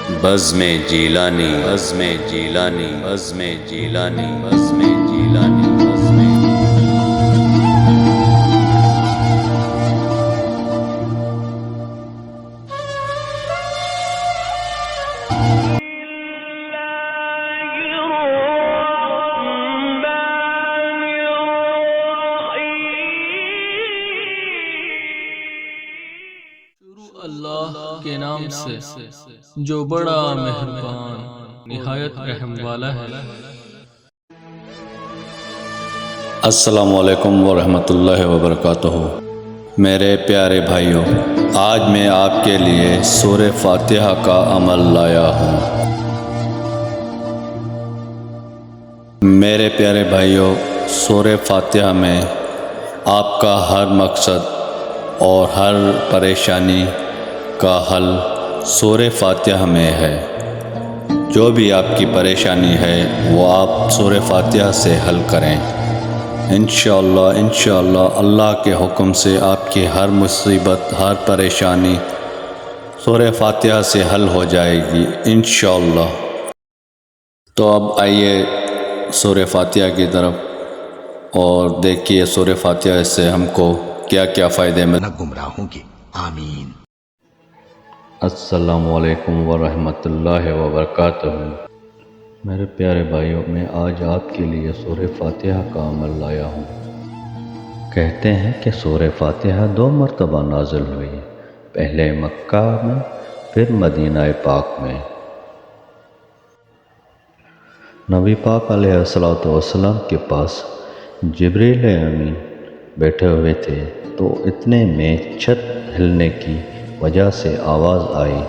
بزم جیلانی بزم جیلانی بزم جیلانی بزم جیلانی بزم اللہ کے نام سے جو بڑا مہربان نہایت رحم والا ہے۔ السلام علیکم ورحمۃ اللہ وبرکاتہ۔ میرے پیارے بھائیوں، آج میں آپ کے لیے سورہ فاتحہ کا عمل لایا ہوں۔ میرے پیارے بھائیوں، سورہ فاتحہ میں آپ کا ہر مقصد اور ہر پریشانی کا حل سورہ فاتحہ میں ہے۔ جو بھی آپ کی پریشانی ہے وہ آپ سورہ فاتحہ سے حل کریں۔ انشاءاللہ اللہ کے حکم سے آپ کی ہر مصیبت، ہر پریشانی سورہ فاتحہ سے حل ہو جائے گی انشاءاللہ۔ تو اب آئیے سورہ فاتحہ کی طرف اور دیکھیے سورہ فاتحہ سے ہم کو کیا کیا فائدے ملیں۔ نہ گمراہوں کی آمین۔ السلام علیکم ورحمۃ اللہ وبرکاتہ۔ میرے پیارے بھائیوں، میں آج آپ کے لیے سورہ فاتحہ کا عمل لایا ہوں۔ کہتے ہیں کہ سورہ فاتحہ 2 مرتبہ نازل ہوئی، پہلے مکہ میں پھر مدینہ پاک میں۔ نبی پاک علیہ السلام کے پاس جبریل امین بیٹھے ہوئے تھے تو اتنے میں چھت ہلنے کی وجہ سے آواز آئی۔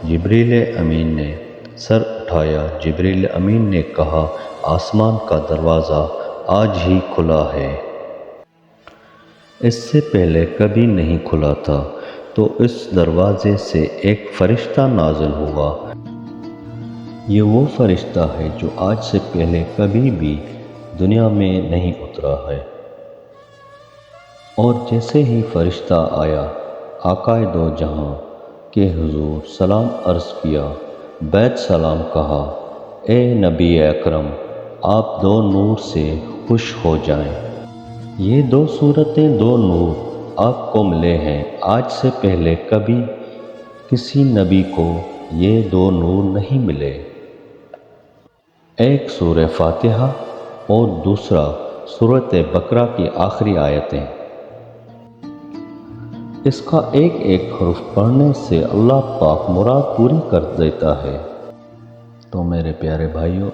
جبریل امین نے سر اٹھایا۔ جبریل امین نے کہا، آسمان کا دروازہ آج ہی کھلا ہے، اس سے پہلے کبھی نہیں کھلا تھا۔ تو اس دروازے سے ایک فرشتہ نازل ہوا۔ یہ وہ فرشتہ ہے جو آج سے پہلے کبھی بھی دنیا میں نہیں اترا ہے۔ اور جیسے ہی فرشتہ آیا، آقا دو جہاں کے حضور سلام عرض کیا، بعد سلام کہا، اے نبی اکرم، آپ 2 نور سے خوش ہو جائیں۔ یہ 2 صورتیں، 2 نور آپ کو ملے ہیں۔ آج سے پہلے کبھی کسی نبی کو یہ 2 نور نہیں ملے۔ ایک سورہ فاتحہ اور دوسرا سورۃ بقرہ کی آخری آیتیں۔ اس کا ایک ایک حرف پڑھنے سے اللہ پاک مراد پوری کر دیتا ہے۔ تو میرے پیارے بھائیوں،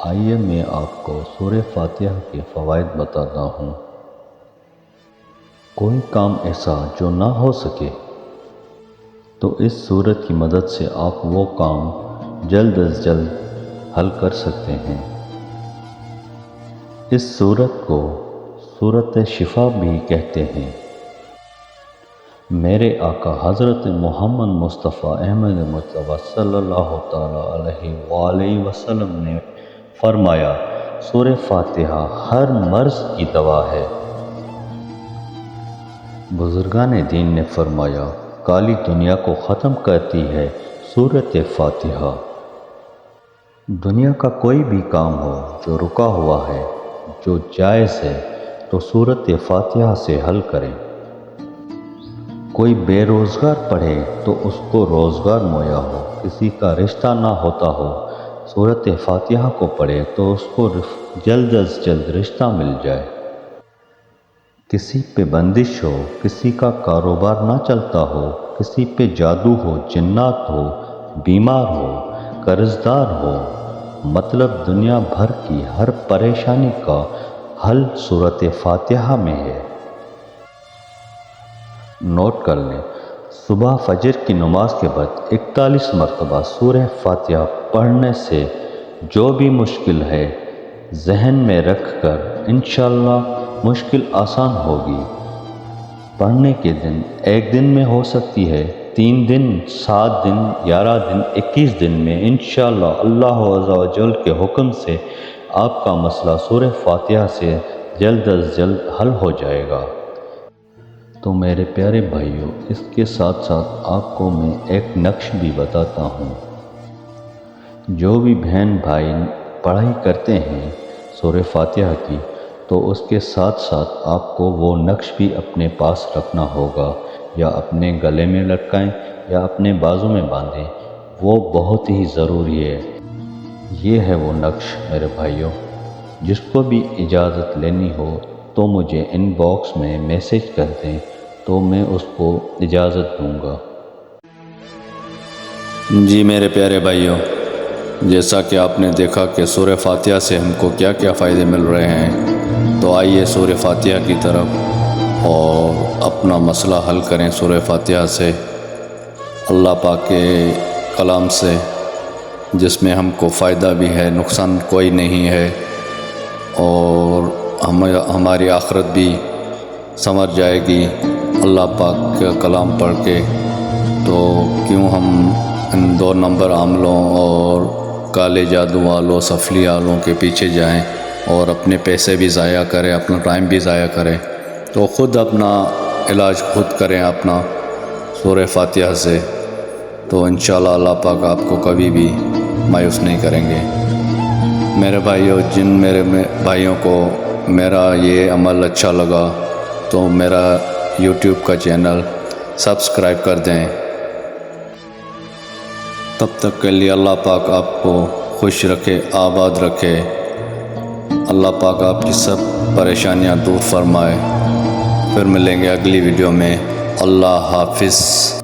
آئیے میں آپ کو سورہ فاتحہ کے فوائد بتاتا ہوں۔ کوئی کام ایسا جو نہ ہو سکے تو اس سورت کی مدد سے آپ وہ کام جلد از جلد حل کر سکتے ہیں۔ اس سورت کو سورۃ شفا بھی کہتے ہیں۔ میرے آقا حضرت محمد مصطفیٰ احمد مجتبیٰ صلی اللہ تعالیٰ علیہ وآلہ وسلم نے فرمایا، سورہ فاتحہ ہر مرض کی دوا ہے۔ بزرگان دین نے فرمایا، کالی دنیا کو ختم کرتی ہے سورۃ فاتحہ۔ دنیا کا کوئی بھی کام ہو جو رکا ہوا ہے، جو جائز ہے، تو سورۃ فاتحہ سے حل کریں۔ کوئی بے روزگار پڑھے تو اس کو روزگار مہیا ہو، کسی کا رشتہ نہ ہوتا ہو، سورۃ فاتحہ کو پڑھے تو اس کو جلد از جلد رشتہ مل جائے۔ کسی پہ بندش ہو، کسی کا کاروبار نہ چلتا ہو، کسی پہ جادو ہو، جنات ہو، بیمار ہو، قرض دار ہو، مطلب دنیا بھر کی ہر پریشانی کا حل سورۃ فاتحہ میں ہے۔ نوٹ کر لیں، صبح فجر کی نماز کے بعد 41 مرتبہ سورہ فاتحہ پڑھنے سے جو بھی مشکل ہے ذہن میں رکھ کر انشاءاللہ مشکل آسان ہوگی۔ پڑھنے کے دن ایک دن میں ہو سکتی ہے، 3 دن، 7 دن، 11 دن، 21 دن میں انشاءاللہ اللہ عز و جل کے حکم سے آپ کا مسئلہ سورہ فاتحہ سے جلد از جلد حل ہو جائے گا۔ تو میرے پیارے بھائیوں، اس کے ساتھ ساتھ آپ کو میں ایک نقش بھی بتاتا ہوں۔ جو بھی بہن بھائی پڑھائی کرتے ہیں سورہ فاتحہ کی، تو اس کے ساتھ ساتھ آپ کو وہ نقش بھی اپنے پاس رکھنا ہوگا، یا اپنے گلے میں لٹکائیں یا اپنے بازو میں باندھیں، وہ بہت ہی ضروری ہے۔ یہ ہے وہ نقش میرے بھائیوں۔ جس کو بھی اجازت لینی ہو تو مجھے ان باکس میں میسج کر دیں تو میں اس کو اجازت دوں گا۔ جی میرے پیارے بھائیوں، جیسا کہ آپ نے دیکھا کہ سورہ فاتحہ سے ہم کو کیا کیا فائدے مل رہے ہیں، تو آئیے سورہ فاتحہ کی طرف اور اپنا مسئلہ حل کریں سورہ فاتحہ سے، اللہ پاک کے کلام سے، جس میں ہم کو فائدہ بھی ہے، نقصان کوئی نہیں ہے، اور ہماری آخرت بھی سنور جائے گی اللہ پاک کا کلام پڑھ کے۔ تو کیوں ہم ان 2 نمبر عاملوں اور کالے جادو والوں، سفلی والوں کے پیچھے جائیں اور اپنے پیسے بھی ضائع کریں، اپنا ٹائم بھی ضائع کریں؟ تو خود اپنا علاج خود کریں اپنا سورہ فاتحہ سے، تو انشاءاللہ اللہ پاک آپ کو کبھی بھی مایوس نہیں کریں گے۔ میرے بھائیوں، جن میرے بھائیوں کو میرا یہ عمل اچھا لگا تو میرا یوٹیوب کا چینل سبسکرائب کر دیں۔ تب تک کے لیے اللہ پاک آپ کو خوش رکھے، آباد رکھے، اللہ پاک آپ کی سب پریشانیاں دور فرمائے۔ پھر ملیں گے اگلی ویڈیو میں۔ اللہ حافظ۔